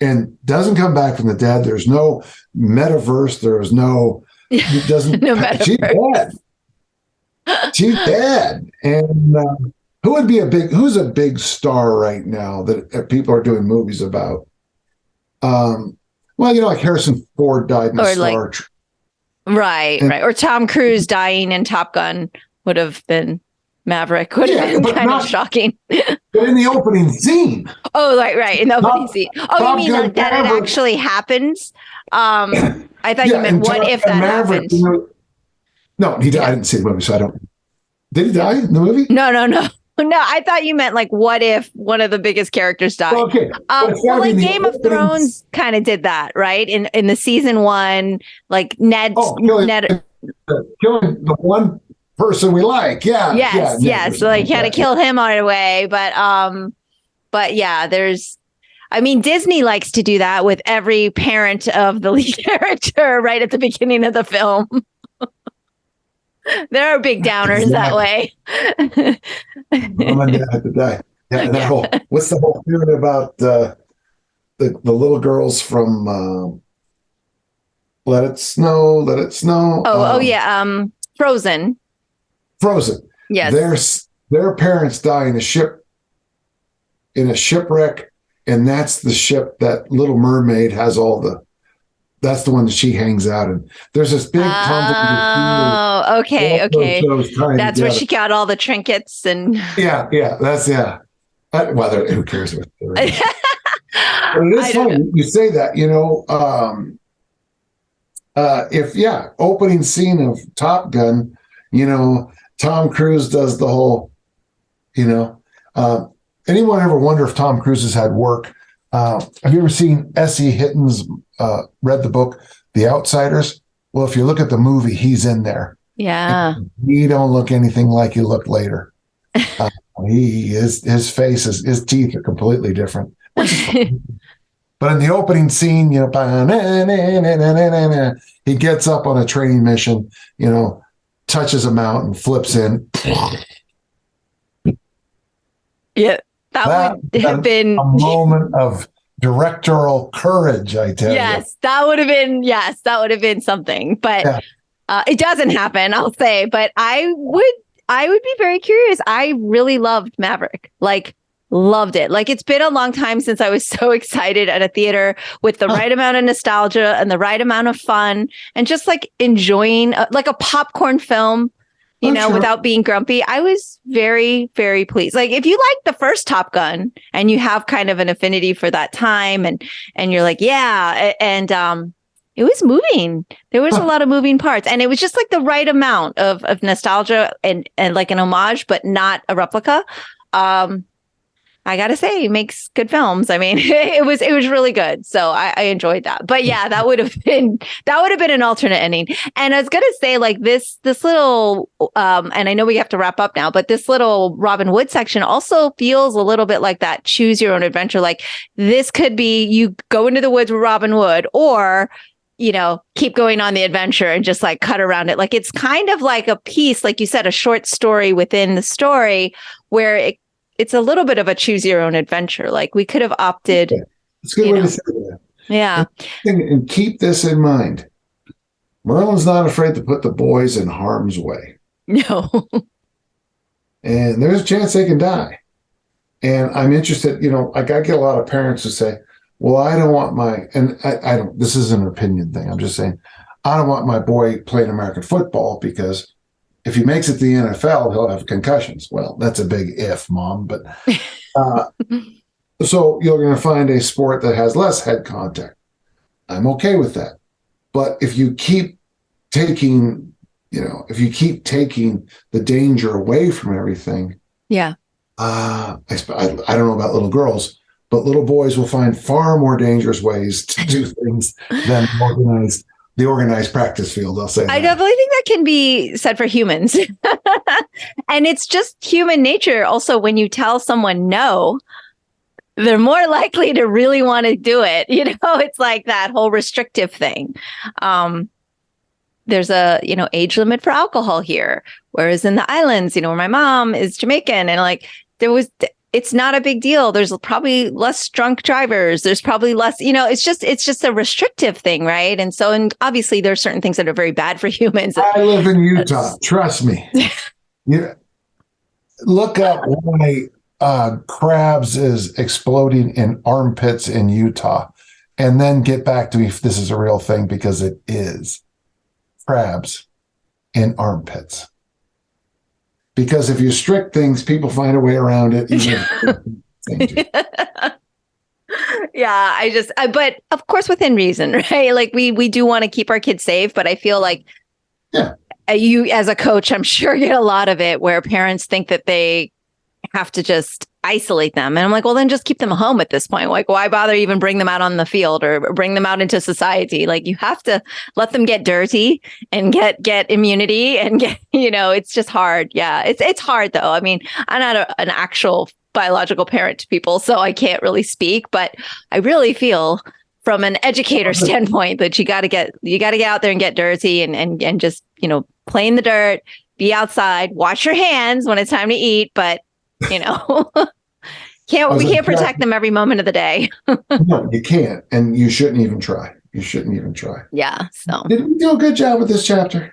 And doesn't come back from the dead. There's no metaverse. There's no, it doesn't, no she's dead. She's dead. And who's a big star right now that people are doing movies about? Like Harrison Ford died in Star Trek. Right. Or Tom Cruise dying in Top Gun would have been Maverick. Would have been kind of shocking. But in the opening scene. Oh, right. In the opening scene. Oh, you mean that it actually happens? I thought you meant what if that happened? No, he died. I didn't see the movie, so I don't. Did he die in the movie? No. No, I thought you meant like what if one of the biggest characters died? Okay. Like Game of Thrones kind of did that, right? In the season 1, like Ned killing the one person we like. Yeah. Yes. So like, you had to kill him right away. But yeah, Disney likes to do that with every parent of the lead character right at the beginning of the film. There are big downers that way. Mom and dad had to die. Yeah, what's the whole theory about the little girls from Let It Snow, Let It Snow? Frozen. Frozen. Yes. Their parents die in a shipwreck, and that's the ship that Little Mermaid has that's the one that she hangs out in. There's this big conflict. Oh, okay. That's where she got all the trinkets and. Yeah. Who cares what? But it is funny you say that. Opening scene of Top Gun. Tom Cruise does the whole. Anyone ever wonder if Tom Cruise has had work? Have you ever seen S.E. Hitton's read the book, The Outsiders? Well, if you look at the movie, he's in there. Yeah. He don't look anything like he looked later. His face, his teeth are completely different. But in the opening scene, he gets up on a training mission, touches a mountain, flips in. Yeah. That would have been a moment of directorial courage, I tell you. Yes, that would have been something. But it doesn't happen, I'll say. But I would be very curious. I really loved Maverick. Loved it. It's been a long time since I was so excited at a theater with the right amount of nostalgia and the right amount of fun and just enjoying a popcorn film. Without being grumpy. I was very, very pleased. If you like the first Top Gun and you have kind of an affinity for that time and you're like, yeah. And it was moving. There was a lot of moving parts. And it was just the right amount of nostalgia and like an homage, but not a replica. I gotta say, he makes good films. It was really good. So I enjoyed that. But yeah, that would have been an alternate ending. And I was gonna say, this little and I know we have to wrap up now, but this little Robin Hood section also feels a little bit like that choose your own adventure. This could be you go into the woods with Robin Hood, or keep going on the adventure and just cut around it. It's kind of like a piece, like you said, a short story within the story where it's a little bit of a choose your own adventure. We could have opted. It's a good way to say that. Yeah. And keep this in mind. Merlin's not afraid to put the boys in harm's way. No. And there's a chance they can die. And I'm interested, I get a lot of parents who say, well, I don't want and I don't, this is an opinion thing. I'm just saying, I don't want my boy playing American football because if he makes it to the NFL, he'll have concussions. Well, that's a big if, Mom. But so you're going to find a sport that has less head contact. I'm okay with that. But if you keep taking the danger away from everything, yeah. I don't know about little girls, but little boys will find far more dangerous ways to do things than the organized practice field. I'll say that. I definitely think that can be said for humans. And it's just human nature. Also, when you tell someone no, they're more likely to really want to do it. It's like that whole restrictive thing. There's a, age limit for alcohol here. Whereas in the islands, where my mom is Jamaican, and it's not a big deal. There's probably less drunk drivers. There's probably less, it's just a restrictive thing. Right. And obviously there's certain things that are very bad for humans. I live in Utah. Trust me. Look up why crabs is exploding in armpits in Utah, and then get back to me if this is a real thing, because it is. Crabs in armpits. Because if you restrict things, people find a way around it. Yeah, but of course within reason, right? Like we do want to keep our kids safe, but I feel like you as a coach, I'm sure get a lot of it where parents think that they have to just isolate them. And I'm like, well, then just keep them home at this point. Like, why bother even bring them out on the field or bring them out into society? Like, you have to let them get dirty and get immunity and it's just hard. Yeah, it's hard though. I mean, I'm not an actual biological parent to people, so I can't really speak, but I really feel from an educator standpoint that you got to get out there and get dirty and just, play in the dirt, be outside, wash your hands when it's time to eat, but we can't protect them every moment of the day. No, you can't. And you shouldn't even try. Yeah. So did we do a good job with this chapter?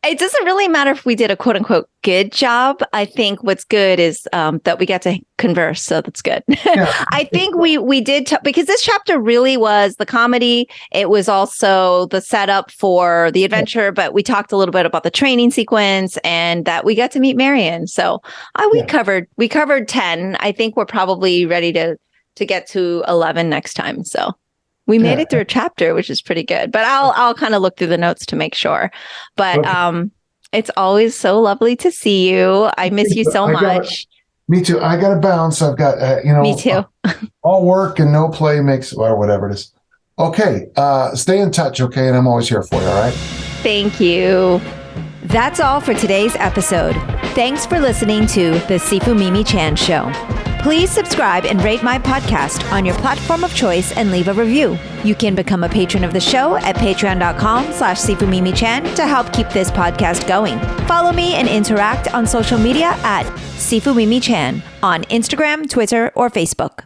It doesn't really matter if we did a quote unquote good job. I think what's good is that we got to converse. So that's good. Yeah. I think we did because this chapter really was the comedy. It was also the setup for the adventure, but we talked a little bit about the training sequence and that we got to meet Marion. So we covered 10. I think we're probably ready to get to 11 next time. So we made it through a chapter, which is pretty good, but I'll kind of look through the notes to make sure. But it's always so lovely to see you. I miss you so much. Me too. I got to bounce. I've got, me too. All work and no play makes, or whatever it is. Okay. Stay in touch. Okay. And I'm always here for you. All right. Thank you. That's all for today's episode. Thanks for listening to the Sifu Mimi Chan Show. Please subscribe and rate my podcast on your platform of choice and leave a review. You can become a patron of the show at patreon.com/SifuMimiChan to help keep this podcast going. Follow me and interact on social media at Sifu Mimi Chan on Instagram, Twitter, or Facebook.